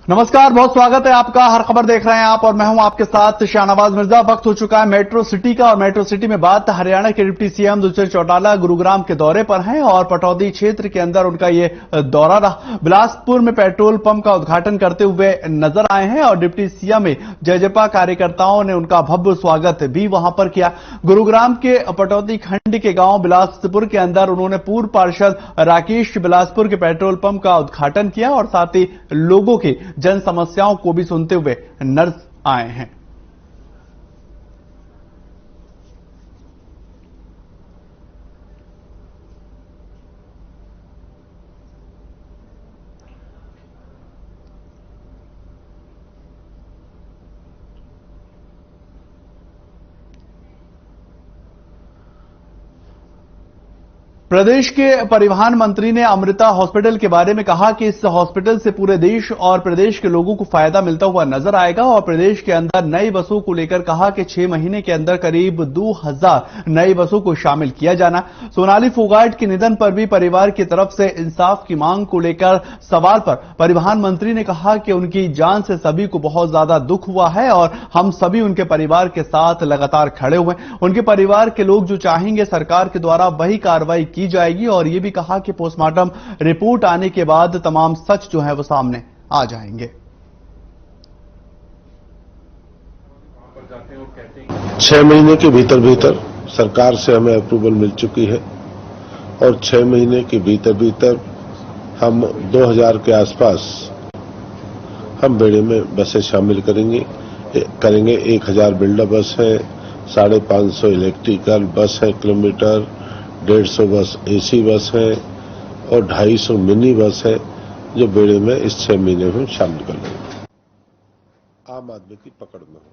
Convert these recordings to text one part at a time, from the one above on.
नमस्कार, बहुत स्वागत है आपका। हर खबर देख रहे हैं आप और मैं हूं आपके साथ शाहनवाज मिर्जा। वक्त हो चुका है मेट्रो सिटी का और मेट्रो सिटी में बात हरियाणा के डिप्टी सीएम दुष्यंत चौटाला गुरुग्राम के दौरे पर हैं और पटौदी क्षेत्र के अंदर उनका ये दौरा रहा। बिलासपुर में पेट्रोल पंप का उद्घाटन करते हुए नजर आए हैं और डिप्टी सीएम में जयजपा कार्यकर्ताओं ने उनका भव्य स्वागत भी वहां पर किया। गुरुग्राम के पटौदी खंड के गांव बिलासपुर के अंदर उन्होंने पूर्व पार्षद राकेश बिलासपुर के पेट्रोल पंप का उद्घाटन किया और साथ ही लोगों की जन समस्याओं को भी सुनते हुए नजर आए हैं। प्रदेश के परिवहन मंत्री ने अमृता हॉस्पिटल के बारे में कहा कि इस हॉस्पिटल से पूरे देश और प्रदेश के लोगों को फायदा मिलता हुआ नजर आएगा और प्रदेश के अंदर नई बसों को लेकर कहा कि 6 महीने के अंदर करीब 2000 नई बसों को शामिल किया जाना। सोनाली फोगाट के निधन पर भी परिवार की तरफ से इंसाफ की मांग को लेकर सवाल पर परिवहन मंत्री ने कहा कि उनकी जान से सभी को बहुत ज्यादा दुख हुआ है और हम सभी उनके परिवार के साथ लगातार खड़े हुए हैं। उनके परिवार के लोग जो चाहेंगे सरकार के द्वारा वही कार्रवाई की जाएगी और यह भी कहा कि पोस्टमार्टम रिपोर्ट आने के बाद तमाम सच जो है वो सामने आ जाएंगे। 6 महीने के भीतर सरकार से हमें अप्रूवल मिल चुकी है और 6 महीने के भीतर हम 2000 के आसपास हम बेड़े में बसें शामिल करेंगे। 1000 बिल्डर बस है, 550 इलेक्ट्रिकल बस है किलोमीटर, 150 बस एसी बस है और 250 मिनी बस है जो बेड़े में इस 6 महीने में शामिल कर लेंगे। आम आदमी की पकड़ में होगा।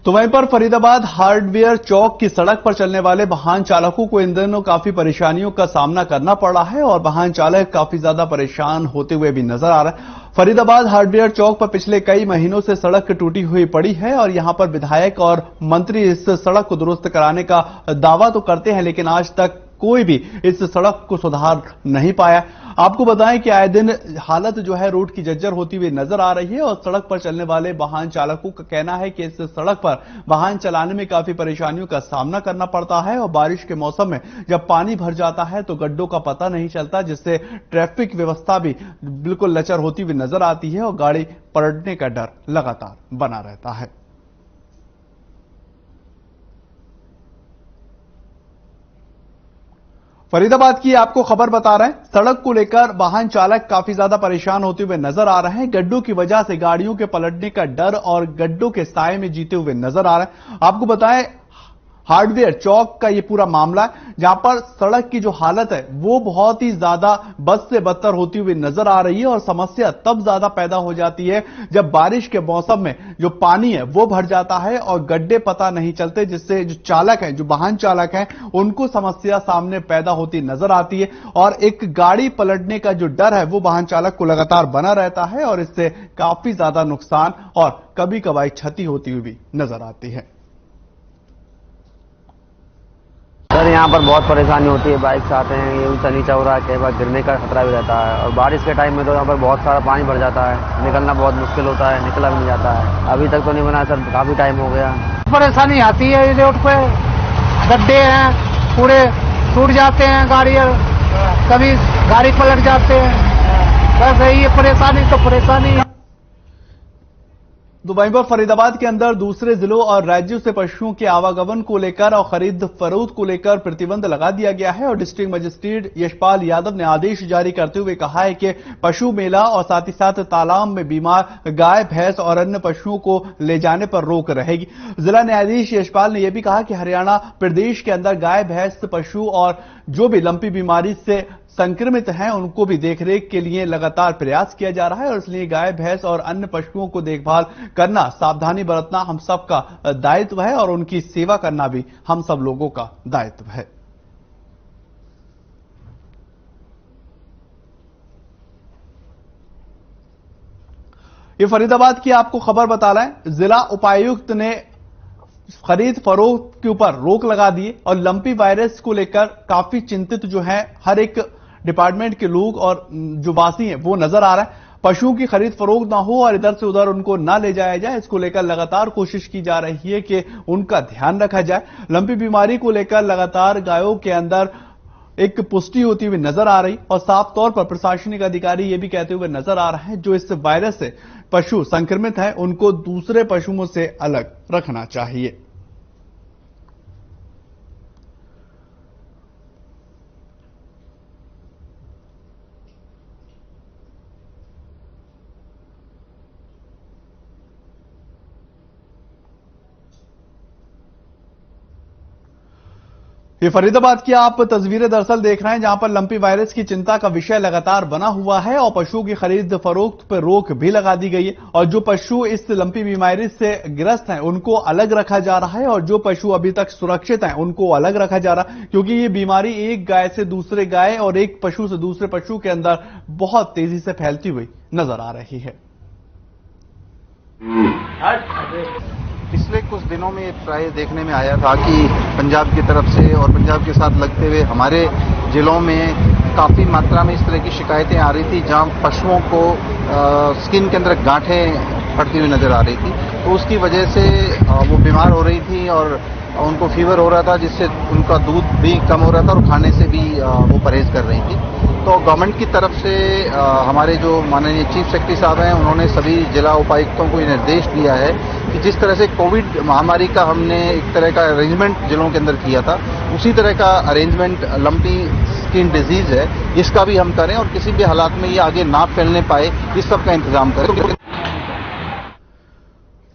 तो वहीं पर फरीदाबाद हार्डवेयर चौक की सड़क पर चलने वाले वाहन चालकों को इन दिनों काफी परेशानियों का सामना करना पड़ रहा है और वाहन चालक काफी ज्यादा परेशान होते हुए भी नजर आ रहा है। फरीदाबाद हार्डवेयर चौक पर पिछले कई महीनों से सड़क टूटी हुई पड़ी है और यहां पर विधायक और मंत्री इस सड़क को दुरुस्त कराने का दावा तो करते हैं लेकिन आज तक कोई भी इस सड़क को सुधार नहीं पाया। आपको बताएं कि आए दिन हालत जो है रोड की जर्जर होती हुई नजर आ रही है और सड़क पर चलने वाले वाहन चालकों का कहना है कि इस सड़क पर वाहन चलाने में काफी परेशानियों का सामना करना पड़ता है और बारिश के मौसम में जब पानी भर जाता है तो गड्ढों का पता नहीं चलता, जिससे ट्रैफिक व्यवस्था भी बिल्कुल लचर होती हुई नजर आती है और गाड़ी पलटने का डर लगातार बना रहता है। फरीदाबाद की आपको खबर बता रहे हैं, सड़क को लेकर वाहन चालक काफी ज्यादा परेशान होते हुए नजर आ रहे हैं। गड्ढों की वजह से गाड़ियों के पलटने का डर और गड्ढों के साए में जीते हुए नजर आ रहे हैं। आपको बताएं हार्डवेयर चौक का ये पूरा मामला है जहां पर सड़क की जो हालत है वो बहुत ही ज्यादा बद से बदतर होती हुई नजर आ रही है और समस्या तब ज्यादा पैदा हो जाती है जब बारिश के मौसम में जो पानी है वो भर जाता है और गड्ढे पता नहीं चलते, जिससे जो चालक हैं, जो वाहन चालक हैं, उनको समस्या सामने पैदा होती नजर आती है और एक गाड़ी पलटने का जो डर है वो वाहन चालक को लगातार बना रहता है और इससे काफी ज्यादा नुकसान और कभी कभार क्षति होती हुई भी नजर आती है। सर यहाँ पर बहुत परेशानी होती है, बाइक से आते हैं, ये ऊंचा नीचा हो रहा है, कई बार गिरने का खतरा भी रहता है और बारिश के टाइम में तो यहाँ पर बहुत सारा पानी भर जाता है, निकलना बहुत मुश्किल होता है, निकला भी नहीं जाता है। अभी तक तो नहीं बना सर, काफी टाइम हो गया। परेशानी आती है, रोड पे गड्ढे हैं, पूरे टूट जाते हैं, कभी गाड़ी पलट जाते हैं, बस यही है परेशानी तो परेशानी है। तो वहीं पर फरीदाबाद के अंदर दूसरे जिलों और राज्यों से पशुओं के आवागमन को लेकर और खरीद फरोख्त को लेकर प्रतिबंध लगा दिया गया है और डिस्ट्रिक्ट मजिस्ट्रेट यशपाल यादव ने आदेश जारी करते हुए कहा है कि पशु मेला और साथ ही साथ तालाब में बीमार गाय, भैंस और अन्य पशुओं को ले जाने पर रोक रहेगी। जिला न्यायाधीश यशपाल ने यह भी कहा कि हरियाणा प्रदेश के अंदर गाय, भैंस, पशु और जो भी लंपी बीमारी से संक्रमित हैं उनको भी देखरेख के लिए लगातार प्रयास किया जा रहा है और इसलिए गाय, भैंस और अन्य पशुओं को देखभाल करना, सावधानी बरतना हम सबका दायित्व है और उनकी सेवा करना भी हम सब लोगों का दायित्व है। ये फरीदाबाद की आपको खबर बता रहे हैं, जिला उपायुक्त ने खरीद फरोख्त के ऊपर रोक लगा दी और लंपी वायरस को लेकर काफी चिंतित जो है हर एक डिपार्टमेंट के लोग और जो वासी हैं वो नजर आ रहा है। पशुओं की खरीद फरोख्त ना हो और इधर से उधर उनको ना ले जाया जाए, इसको लेकर लगातार कोशिश की जा रही है कि उनका ध्यान रखा जाए। लंपी बीमारी को लेकर लगातार गायों के अंदर एक पुष्टि होती हुई नजर आ रही और साफ तौर पर प्रशासनिक अधिकारी ये भी कहते हुए नजर आ रहे हैं जो इस वायरस से पशु संक्रमित हैं उनको दूसरे पशुओं से अलग रखना चाहिए। ये फरीदाबाद की आप तस्वीरें दरअसल देख रहे हैं जहां पर लंपी वायरस की चिंता का विषय लगातार बना हुआ है और पशुओं की खरीद फरोख्त पर रोक भी लगा दी गई है और जो पशु इस लंपी बीमारी से ग्रस्त हैं उनको अलग रखा जा रहा है और जो पशु अभी तक सुरक्षित हैं उनको अलग रखा जा रहा है, क्योंकि ये बीमारी एक गाय से दूसरे गाय और एक पशु से दूसरे पशु के अंदर बहुत तेजी से फैलती हुई नजर आ रही है। पिछले कुछ दिनों में प्राय देखने में आया था कि पंजाब की तरफ से और पंजाब के साथ लगते हुए हमारे जिलों में काफ़ी मात्रा में इस तरह की शिकायतें आ रही थी जहां पशुओं को स्किन के अंदर गांठें पड़ती हुई नजर आ रही थी। तो उसकी वजह से वो बीमार हो रही थी और उनको फीवर हो रहा था, जिससे उनका दूध भी कम हो रहा था और खाने से भी वो परहेज कर रही थी। तो गवर्नमेंट की तरफ से हमारे जो माननीय चीफ सेक्रेटरी साहब हैं उन्होंने सभी जिला उपायुक्तों को ये निर्देश दिया है कि जिस तरह से कोविड महामारी का हमने एक तरह का अरेंजमेंट जिलों के अंदर किया था उसी तरह का अरेंजमेंट लंपी स्किन डिजीज है इसका भी हम करें और किसी भी हालात में ये आगे ना फैलने पाए, इस सब का इंतजाम करें।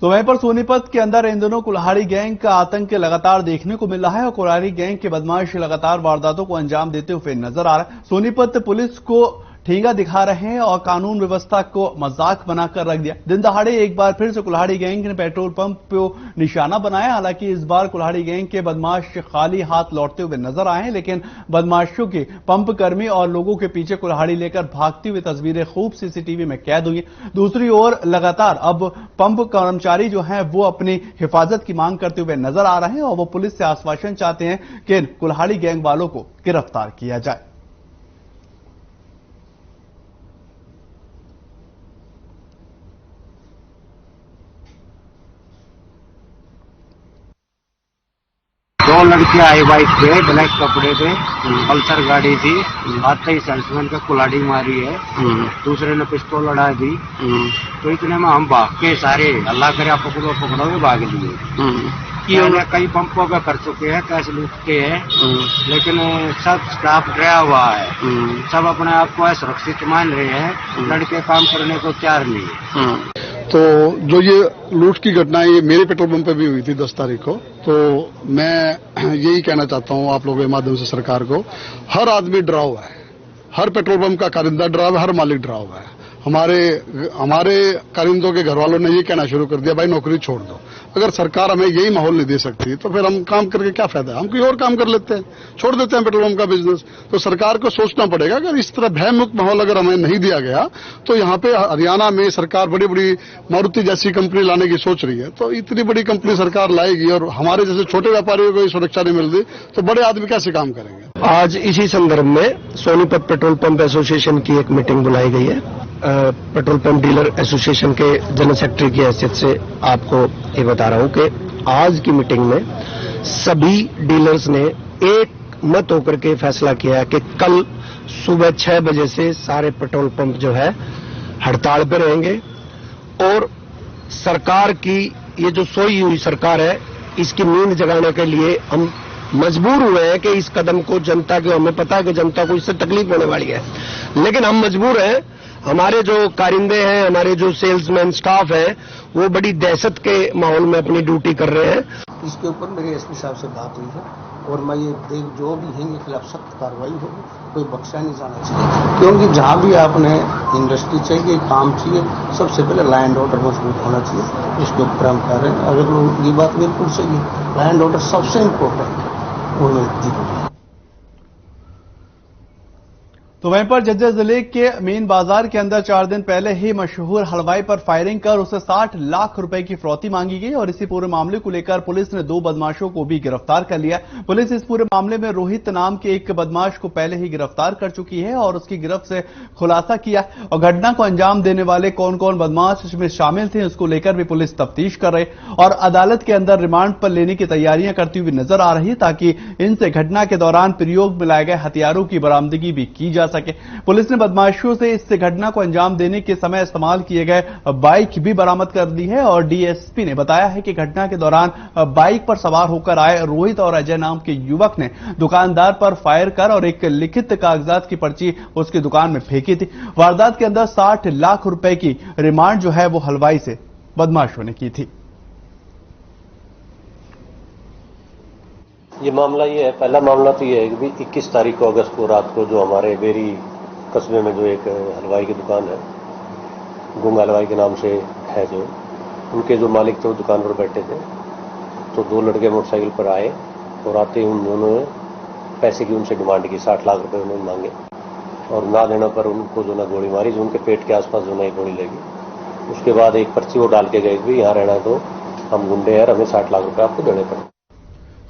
तो वहीं पर सोनीपत के अंदर इन दिनों कुल्हाड़ी गैंग का आतंक लगातार देखने को मिल रहा है और कुल्हाड़ी गैंग के बदमाश लगातार वारदातों को अंजाम देते हुए नजर आ रहा है। सोनीपत पुलिस को ठेंगा दिखा रहे हैं और कानून व्यवस्था को मजाक बनाकर रख दिया। दिन दहाड़े एक बार फिर से कुल्हाड़ी गैंग ने पेट्रोल पंप को निशाना बनाया। हालांकि इस बार कुल्हाड़ी गैंग के बदमाश खाली हाथ लौटते हुए नजर आए हैं, लेकिन बदमाशों की पंप कर्मी और लोगों के पीछे कुल्हाड़ी लेकर भागती हुई तस्वीरें खूब सीसीटीवी में कैद हुई। दूसरी ओर लगातार अब पंप कर्मचारी जो हैं वो अपनी हिफाजत की मांग करते हुए नजर आ रहे हैं और वो पुलिस से आश्वासन चाहते हैं कि इन कुल्हाड़ी गैंग वालों को गिरफ्तार किया जाए। दो लड़कियां आई बाइक पे, ब्लैक कपड़े पे, पल्सर गाड़ी थी, आते ही सेल्समैन का कुल्हाड़ी मारी है, दूसरे ने पिस्तौल लड़ा दी। तो इतने में हम भाग के सारे अल्लाह करे पकड़ो पकड़ो के भाग लिए। कई पंपों पे कर चुके हैं, कैश लूट के हैं, लेकिन सब स्टाफ डरा हुआ है, सब अपने आप को सुरक्षित मान रहे हैं, लड़के काम करने को तैयार नहीं है। तो जो ये लूट की घटना है ये मेरे पेट्रोल पंप पे भी हुई थी 10 तारीख को। तो मैं यही कहना चाहता हूँ आप लोगों के माध्यम से सरकार को, हर आदमी डरा हुआ है, हर पेट्रोल पंप का कारिंदा डरा हुआ है, हर मालिक डरा हुआ है। हमारे कारिंदों के घर वालों ने ये कहना शुरू कर दिया भाई नौकरी छोड़ दो। अगर सरकार हमें यही माहौल नहीं दे सकती तो फिर हम काम करके क्या फायदा है, हम कोई और काम कर लेते हैं, छोड़ देते हैं पेट्रोल पंप का बिजनेस। तो सरकार को सोचना पड़ेगा अगर इस तरह भयमुक्त माहौल अगर हमें नहीं दिया गया तो यहाँ पे हरियाणा में सरकार बड़ी बड़ी मारुति जैसी कंपनी लाने की सोच रही है। तो इतनी बड़ी कंपनी सरकार लाएगी और हमारे जैसे छोटे व्यापारियों को सुरक्षा नहीं मिल रही तो बड़े आदमी कैसे काम करेंगे। आज इसी संदर्भ में सोनीपत पेट्रोल पंप एसोसिएशन की एक मीटिंग बुलाई गई है। पेट्रोल पंप डीलर एसोसिएशन के जनरल सेक्रेटरी की हैसियत से आपको ये बता रहा हूं कि आज की मीटिंग में सभी डीलर्स ने एक मत होकर के फैसला किया है कि कल सुबह 6 बजे से सारे पेट्रोल पंप जो है हड़ताल पे रहेंगे और सरकार की ये जो सोई हुई सरकार है इसकी नींद जगाने के लिए हम मजबूर हुए हैं कि इस कदम को जनता को, हमें पता है कि जनता को इससे तकलीफ होने वाली है, लेकिन हम मजबूर हैं। हमारे जो कारिंदे हैं, हमारे जो सेल्समैन स्टाफ है वो बड़ी दहशत के माहौल में अपनी ड्यूटी कर रहे हैं। इसके ऊपर मेरे एसपी साहब से बात हुई है और मैं ये जो भी है इनके खिलाफ सख्त कार्रवाई होगी, कोई बख्शा नहीं जाना चाहिए, क्योंकि जहाँ भी आपने इंडस्ट्री चाहिए, काम चाहिए, सबसे पहले लॉ एंड ऑर्डर मजबूत होना चाहिए। इसके ऊपर हम कह रहे हैं अगर ये बात बिल्कुल सही है, लॉ एंड ऑर्डर सबसे इम्पोर्टेंट है। तो वहीं पर झज्जर जिले के मीन बाजार के अंदर 4 दिन पहले ही मशहूर हलवाई पर फायरिंग कर उसे 60 लाख रुपए की फिरौती मांगी गई और इसी पूरे मामले को लेकर पुलिस ने 2 बदमाशों को भी गिरफ्तार कर लिया। पुलिस इस पूरे मामले में रोहित नाम के एक बदमाश को पहले ही गिरफ्तार कर चुकी है और उसकी गिरफ्त से खुलासा किया और घटना को अंजाम देने वाले कौन कौन बदमाश इसमें शामिल थे उसको लेकर भी पुलिस तफ्तीश कर रही और अदालत के अंदर रिमांड पर लेने की तैयारियां करती हुई नजर आ रही ताकि इनसे घटना के दौरान प्रयोग में लाए गए हथियारों की बरामदगी भी की जा सके। पुलिस ने बदमाशियों से इस घटना को अंजाम देने के समय इस्तेमाल किए गए बाइक भी बरामद कर दी है और डीएसपी ने बताया है कि घटना के दौरान बाइक पर सवार होकर आए रोहित और अजय नाम के युवक ने दुकानदार पर फायर कर और एक लिखित कागजात की पर्ची उसकी दुकान में फेंकी थी। वारदात के अंदर 60 लाख रुपए की रिमांड जो है वो हलवाई से बदमाशों ने की थी। ये मामला ये है, पहला मामला तो ये है कि 21 तारीख को अगस्त को रात को जो हमारे बेरी कस्बे में जो एक हलवाई की दुकान है, गुंगा हलवाई के नाम से है, जो उनके जो मालिक थे वो दुकान पर बैठे थे तो 2 लड़के मोटरसाइकिल पर आए और आते ही उन दोनों ने पैसे की उनसे डिमांड की। 60 लाख रुपए उन्होंने मांगे और ना देने पर उनको जो ना गोली मारी, जो उनके पेट के आसपास जो ना एक गोली लगी। उसके बाद एक पर्ची वो डाल के गए कि यहाँ रहना तो हम गुंडे हैं, हमें 60 लाख रुपए आपको देने पड़े।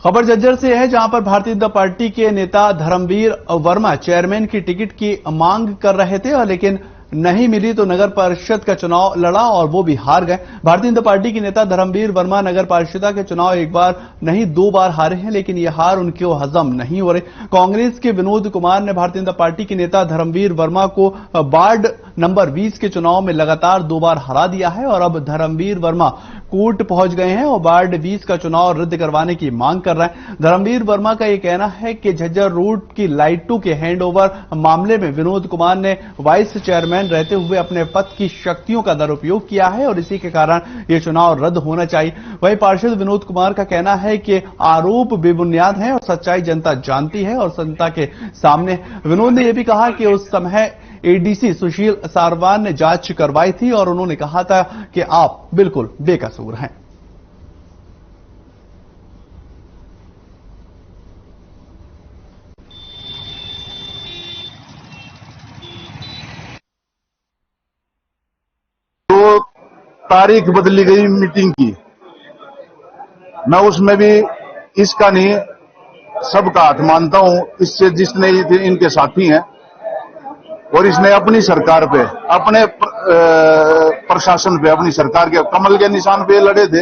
खबर झज्जर से है जहां पर भारतीय जनता पार्टी के नेता धर्मवीर वर्मा चेयरमैन की टिकट की मांग कर रहे थे और लेकिन नहीं मिली तो नगर परिषद का चुनाव लड़ा और वो भी हार गए। भारतीय जनता पार्टी के नेता धर्मवीर वर्मा नगर परिषद के चुनाव एक बार नहीं 2 बार हारे हैं लेकिन ये हार उनको हजम नहीं हो रही। कांग्रेस के विनोद कुमार ने भारतीय जनता पार्टी के नेता धर्मवीर वर्मा को वार्ड नंबर 20 के चुनाव में लगातार 2 बार हरा दिया है और अब धर्मवीर वर्मा कोर्ट पहुंच गए हैं और वार्ड 20 का चुनाव रद्द करवाने की मांग कर रहे हैं। धर्मवीर वर्मा का यह कहना है कि झज्जर रोड की लाइटों के हैंडओवर मामले में विनोद कुमार ने वाइस चेयरमैन रहते हुए अपने पद की शक्तियों का दुरुपयोग किया है और इसी के कारण यह चुनाव रद्द होना चाहिए। वहीं पार्षद विनोद कुमार का कहना है कि आरोप बेबुनियाद है और सच्चाई जनता जानती है और जनता के सामने। विनोद ने यह भी कहा कि उस समय एडीसी सुशील सारवान ने जांच करवाई थी और उन्होंने कहा था कि आप बिल्कुल बेकसूर हैं। तो तारीख बदली गई मीटिंग की, मैं उसमें भी इसका नहीं सबका हाथ मानता हूं। इससे जिसने इनके साथी हैं और इसने अपनी सरकार पे, अपने प्रशासन पे, अपनी सरकार के कमल के निशान पे लड़े थे,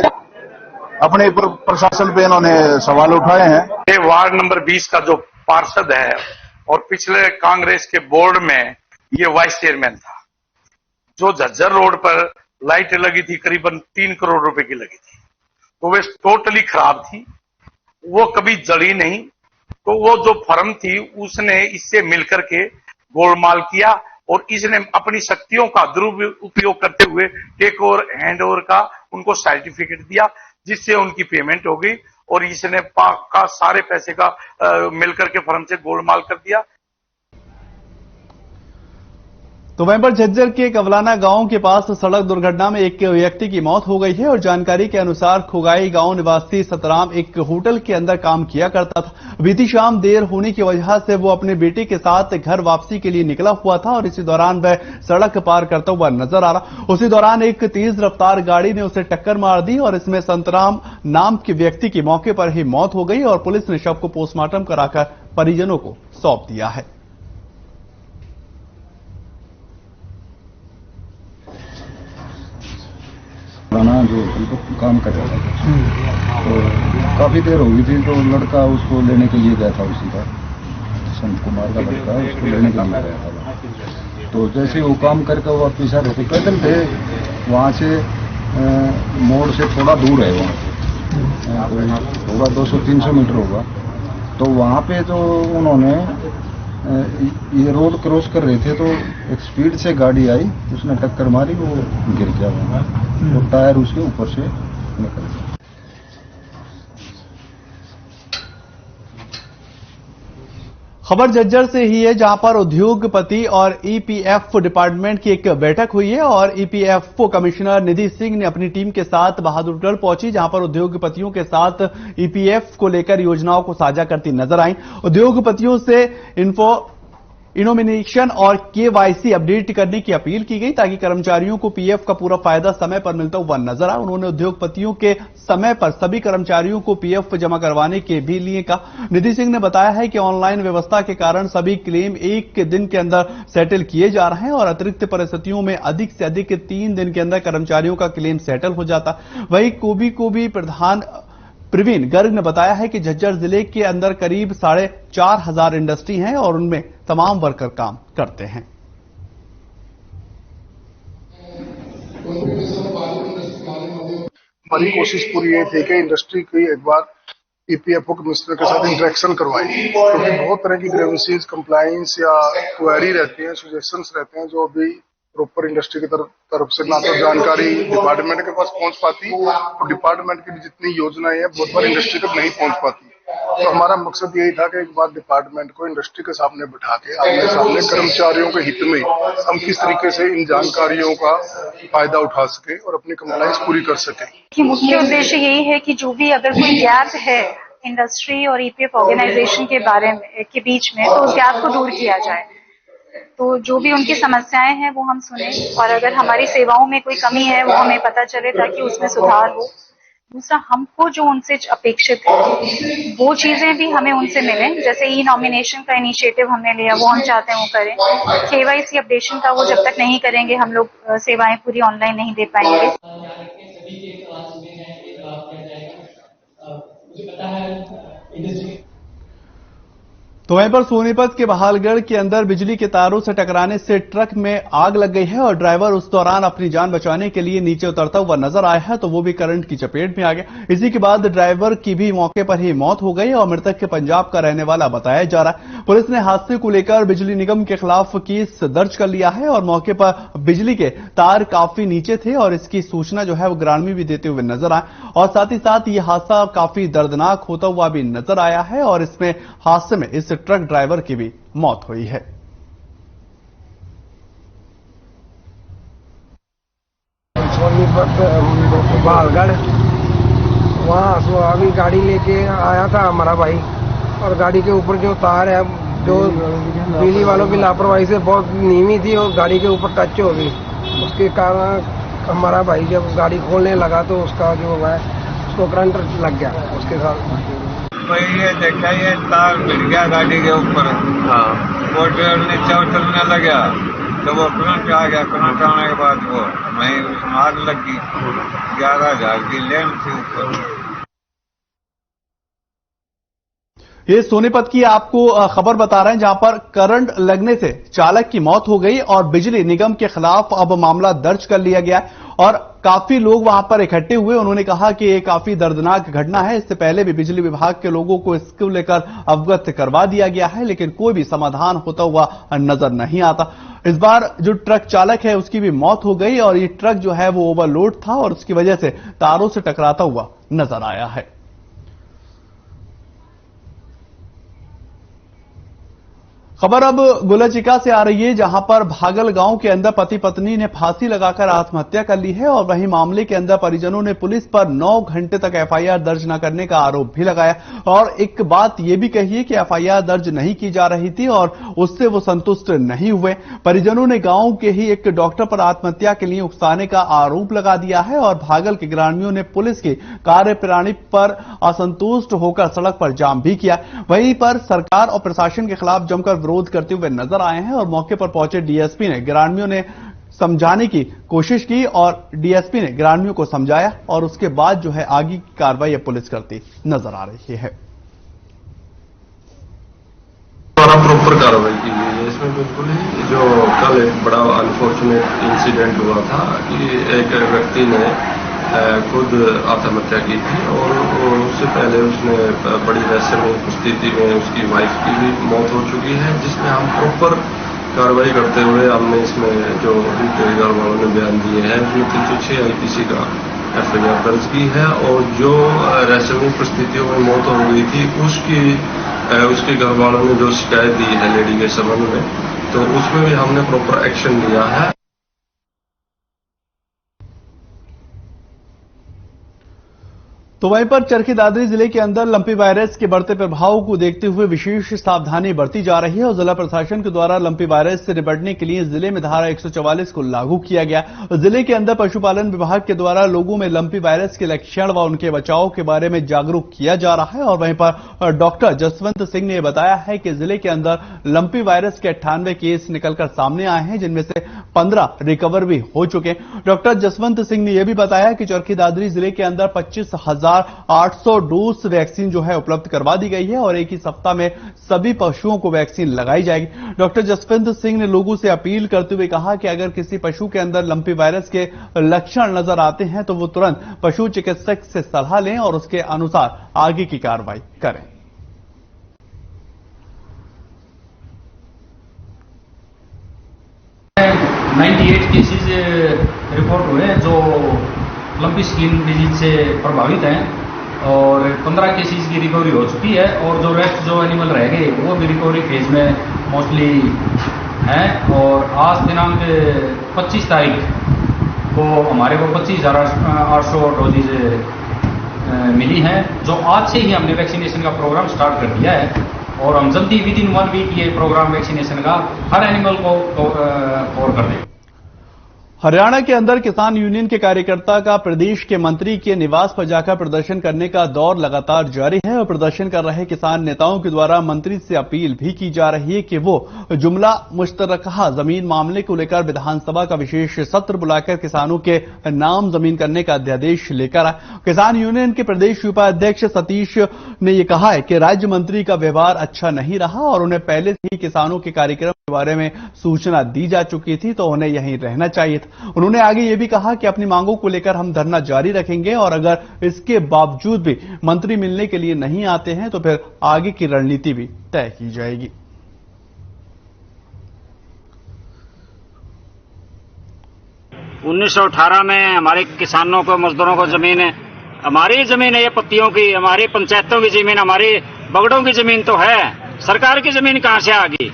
अपने प्रशासन पे इन्होंने सवाल उठाए हैं। ये वार्ड नंबर 20 का जो पार्षद है और पिछले कांग्रेस के बोर्ड में ये वाइस चेयरमैन था। जो झज्जर रोड पर लाइटें लगी थी करीबन 3 करोड़ रुपए की लगी थी, तो वे टोटली खराब थी, वो कभी जली नहीं। तो वो जो फर्म थी उसने इससे मिलकर के गोलमाल किया और इसने अपनी शक्तियों का दुरुपयोग करते हुए टेक ओवर हैंड ओवर का उनको सर्टिफिकेट दिया, जिससे उनकी पेमेंट हो गई और इसने पाक का सारे पैसे का मिलकर के फर्म से गोलमाल कर दिया। तो वहीं पर झज्जर के कवलाना गांव के पास सड़क दुर्घटना में एक व्यक्ति की मौत हो गई है और जानकारी के अनुसार खुगाई गांव निवासी सतराम एक होटल के अंदर काम किया करता था। बीती शाम देर होने की वजह से वो अपने बेटे के साथ घर वापसी के लिए निकला हुआ था और इसी दौरान वह सड़क पार करता हुआ नजर आ रहा। उसी दौरान एक तेज रफ्तार गाड़ी ने उसे टक्कर मार दी और इसमें सतराम नाम के व्यक्ति की मौके पर ही मौत हो गई और पुलिस ने शव को पोस्टमार्टम कराकर परिजनों को सौंप दिया है। जो काम कर रहा था तो काफी देर हो गई थी, तो लड़का उसको लेने के लिए गया था, उसी का संत कुमार का लड़का उसको लेने के लिए गया था। तो जैसे वो काम करके वो वापिस आ रहे थे, पैदल थे, वहाँ से मोड़ से थोड़ा दूर है, वहाँ से होगा 200-300 मीटर होगा। तो वहाँ पे जो उन्होंने ये रोड क्रॉस कर रहे थे तो एक स्पीड से गाड़ी आई, उसने टक्कर मारी, वो गिर गया वहाँ, तो टायर उसके ऊपर से निकल गया। खबर झज्जर से ही है जहां पर उद्योगपति और ईपीएफओ डिपार्टमेंट की एक बैठक हुई है और ईपीएफओ कमिश्नर निधि सिंह ने अपनी टीम के साथ बहादुरगढ़ पहुंची, जहां पर उद्योगपतियों के साथ ईपीएफ को लेकर योजनाओं को साझा करती नजर आई। उद्योगपतियों से इनोमिनेशन और केवाईसी अपडेट करने की अपील की गई ताकि कर्मचारियों को पीएफ का पूरा फायदा समय पर मिलता हुआ नजर आए। उन्होंने उद्योगपतियों के समय पर सभी कर्मचारियों को पीएफ जमा करवाने के भी लिए कहा। निधि सिंह ने बताया है कि ऑनलाइन व्यवस्था के कारण सभी क्लेम एक दिन के अंदर सेटल किए जा रहे हैं और अतिरिक्त परिस्थितियों में अधिक से अधिक 3 दिन के अंदर कर्मचारियों का क्लेम सेटल हो जाता। वहीं कोबी प्रधान प्रवीण गर्ग ने बताया है कि झज्जर जिले के अंदर करीब 4,500 इंडस्ट्री हैं और उनमें तमाम वर्कर काम करते हैं। हमारी कोशिश पूरी ये थी कि इंडस्ट्री की एक बार ईपीएफओ कमिश्नर के साथ इंटरेक्शन करवाई, क्योंकि बहुत तरह की ग्रेवेंसीज, कंप्लाइंस या क्वेरी रहती हैं, सजेशंस रहते हैं जो अभी प्रॉपर इंडस्ट्री की तरफ से ना तो जानकारी डिपार्टमेंट के पास पहुंच पाती और डिपार्टमेंट की जितनी योजनाएं हैं बहुत बार इंडस्ट्री तक नहीं पहुंच पाती। तो हमारा मकसद यही था कि एक बार डिपार्टमेंट को इंडस्ट्री के सामने बिठा के आमने सामने कर्मचारियों के हित में हम किस तरीके से इन जानकारियों का फायदा उठा सके और अपनी कंप्लाइंस पूरी कर सके। मुख्य उद्देश्य यही है कि जो भी अगर कोई गैप है इंडस्ट्री और ईपीएफ ऑर्गेनाइजेशन के बारे में के बीच में, तो उस गैप को दूर किया जाए। तो जो भी उनकी समस्याएं हैं वो हम सुने और अगर हमारी सेवाओं में कोई कमी है वो हमें पता चले ताकि उसमें सुधार हो। दूसरा, हमको जो उनसे अपेक्षित है वो चीजें भी हमें उनसे मिलें। जैसे ई नॉमिनेशन का इनिशिएटिव हमने लिया, वो हम चाहते हैं वो करें। केवाईसी अपडेशन का वो जब तक नहीं करेंगे हम लोग सेवाएं पूरी ऑनलाइन नहीं दे पाएंगे। तो वहीं पर सोनीपत के बहालगढ़ के अंदर बिजली के तारों से टकराने से ट्रक में आग लग गई है और ड्राइवर उस दौरान अपनी जान बचाने के लिए नीचे उतरता हुआ नजर आया है, तो वो भी करंट की चपेट में आ गया। इसी के बाद ड्राइवर की भी मौके पर ही मौत हो गई और मृतक के पंजाब का रहने वाला बताया जा रहा है। पुलिस ने हादसे को लेकर बिजली निगम के खिलाफ केस दर्ज कर लिया है और मौके पर बिजली के तार काफी नीचे थे और इसकी सूचना जो है वो ग्रामीण भी देते हुए नजर आए और साथ ही साथ ये हादसा काफी दर्दनाक होता हुआ भी नजर आया है और इसमें हादसे में इस ट्रक ड्राइवर की भी मौत हुई है। सोनीपत बहालगढ़ वहां से अभी गाड़ी लेके आया था हमारा भाई और गाड़ी के ऊपर जो तार है जो बिजली वालों की लापरवाही से बहुत नीवी थी और गाड़ी के ऊपर टच हो गई। उसके कारण हमारा भाई जब गाड़ी खोलने लगा तो उसका जो है उसको करंट लग गया। उसके साथ भाई ये देखा, ये तार भिड़ गया गाड़ी के ऊपर। वो नीचे उतरने लगा तो वो करंट आ गया। करंट आने के बाद वो वहीं आग लगी। 11,000 की लैंप थी ऊपर। ये सोनीपत की आपको खबर बता रहे हैं जहां पर करंट लगने से चालक की मौत हो गई और बिजली निगम के खिलाफ अब मामला दर्ज कर लिया गया और काफी लोग वहां पर इकट्ठे हुए। उन्होंने कहा कि ये काफी दर्दनाक घटना है। इससे पहले भी बिजली विभाग के लोगों को इसको लेकर अवगत करवा दिया गया है, लेकिन कोई भी समाधान होता हुआ नजर नहीं आता। इस बार जो ट्रक चालक है उसकी भी मौत हो गई और ये ट्रक जो है वो ओवरलोड था और उसकी वजह से तारों से टकराता हुआ नजर आया है। खबर अब गुलचिका से आ रही है जहां पर भागल गांव के अंदर पति पत्नी ने फांसी लगाकर आत्महत्या कर ली है और वहीं मामले के अंदर परिजनों ने पुलिस पर 9 घंटे तक एफआईआर दर्ज न करने का आरोप भी लगाया और एक बात यह भी कही है कि एफआईआर दर्ज नहीं की जा रही थी और उससे वो संतुष्ट नहीं हुए। परिजनों ने गांव के ही एक डॉक्टर पर आत्महत्या के लिए उकसाने का आरोप लगा दिया है और भागल के ग्रामीणों ने पुलिस की कार्यप्रणाली पर असंतुष्ट होकर सड़क पर जाम भी किया। वहीं पर सरकार और प्रशासन के खिलाफ जमकर विरोध करते हुए नजर आए हैं और मौके पर पहुंचे डीएसपी ने ग्रामीणों ने समझाने की कोशिश की और डीएसपी ने ग्रामीणों को समझाया और उसके बाद जो है आगे की कार्रवाई पुलिस करती नजर आ रही है। प्रॉपर कार्रवाई की गई है इसमें। बिल्कुल ही जो कल एक बड़ा अनफॉर्चुनेट इंसिडेंट हुआ था कि एक व्यक्ति ने खुद आत्महत्या की थी और उससे पहले उसने बड़ी रहस्यमय स्थिति में उसकी वाइफ की भी मौत हो चुकी है, जिसमें हम प्रॉपर कार्रवाई करते हुए हमने इसमें जो उनके घर वालों ने बयान दिए हैं उसमें 306 आईपीसी का एफआईआर दर्ज की है और जो रहस्यमय परिस्थितियों में मौत हो गई थी उसके घर वालों ने जो शिकायत दी है लेडी के संबंध में, तो उसमें भी हमने प्रॉपर एक्शन लिया है। तो वहीं पर चरखी दादरी जिले के अंदर लंपी वायरस के बढ़ते प्रभाव को देखते हुए विशेष सावधानी बरती जा रही है और जिला प्रशासन के द्वारा लंपी वायरस से निपटने के लिए जिले में धारा 144 को लागू किया गया। जिले के अंदर पशुपालन विभाग के द्वारा लोगों में लंपी वायरस के लक्षण व उनके बचाव के बारे में जागरूक किया जा रहा है। और वहीं पर डॉक्टर जसवंत सिंह ने बताया है कि जिले के अंदर लंपी वायरस के 98 केस निकलकर सामने आए हैं, जिनमें से 15 रिकवर भी हो चुके। डॉक्टर जसवंत सिंह ने यह भी बताया कि चरखी दादरी जिले के अंदर 25,800 डोज वैक्सीन जो है उपलब्ध करवा दी गई है और एक ही सप्ताह में सभी पशुओं को वैक्सीन लगाई जाएगी। डॉक्टर जसवंत सिंह ने लोगों से अपील करते हुए कहा कि अगर किसी पशु के अंदर लंपी वायरस के लक्षण नजर आते हैं तो वो तुरंत पशु चिकित्सक से सलाह लें और उसके अनुसार आगे की कार्रवाई करें। केसेस रिपोर्ट हुए हैं जो लंपी स्किन डिजीज से प्रभावित हैं और 15 केसेस की रिकवरी हो चुकी है और जो रेस्ट जो एनिमल रह गए वो भी रिकवरी फेज में मोस्टली हैं। और आज दिनांक 25 तारीख को हमारे को 25,800 डोजेज मिली हैं, जो आज से ही हमने वैक्सीनेशन का प्रोग्राम स्टार्ट कर दिया है और हम जल्दी विद इन 1 वीक ये प्रोग्राम वैक्सीनेशन का हर एनिमल को कवर कर देंगे। हरियाणा के अंदर किसान यूनियन के कार्यकर्ता का प्रदेश के मंत्री के निवास पर जाकर प्रदर्शन करने का दौर लगातार जारी है और प्रदर्शन कर रहे किसान नेताओं के द्वारा मंत्री से अपील भी की जा रही है कि वो जुमला मुश्तरका जमीन मामले को लेकर विधानसभा का विशेष सत्र बुलाकर किसानों के नाम जमीन करने का अध्यादेश लेकर आए। किसान यूनियन के प्रदेश उपाध्यक्ष सतीश ने यह कहा है कि राज्य मंत्री का व्यवहार अच्छा नहीं रहा और उन्हें पहले से ही किसानों के कार्यक्रम के बारे में सूचना दी जा चुकी थी तो उन्हें यहीं रहना चाहिए था। उन्होंने आगे यह भी कहा कि अपनी मांगों को लेकर हम धरना जारी रखेंगे और अगर इसके बावजूद भी मंत्री मिलने के लिए नहीं आते हैं तो फिर आगे की रणनीति भी तय की जाएगी। उन्नीस 1918 में हमारे किसानों को, मजदूरों को जमीन है, हमारी जमीन है, ये पत्तियों की, हमारी पंचायतों की जमीन, हमारी बगड़ों की जमीन तो है, सरकार की जमीन कहां से आ गई?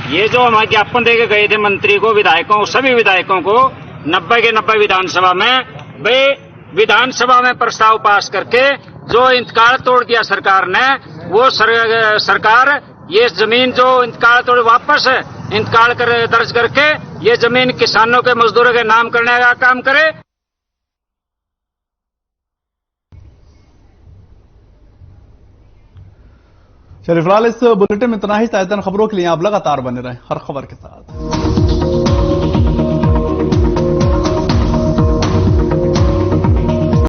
ये जो हमारे ज्ञापन देके गए थे मंत्री को, विधायकों, सभी विधायकों को 90 के 90 विधानसभा में, वे विधानसभा में प्रस्ताव पास करके जो इंतकाल तोड़ दिया सरकार ने, वो सरकार ये जमीन जो इंतकाल तोड़ वापस इंतकाल दर्ज करके ये जमीन किसानों के, मजदूरों के नाम करने का काम करे। चलिए फिलहाल इस बुलेटिन में इतना ही। ताज़ा खबरों के लिए आप लगातार बने रहें हर खबर के साथ।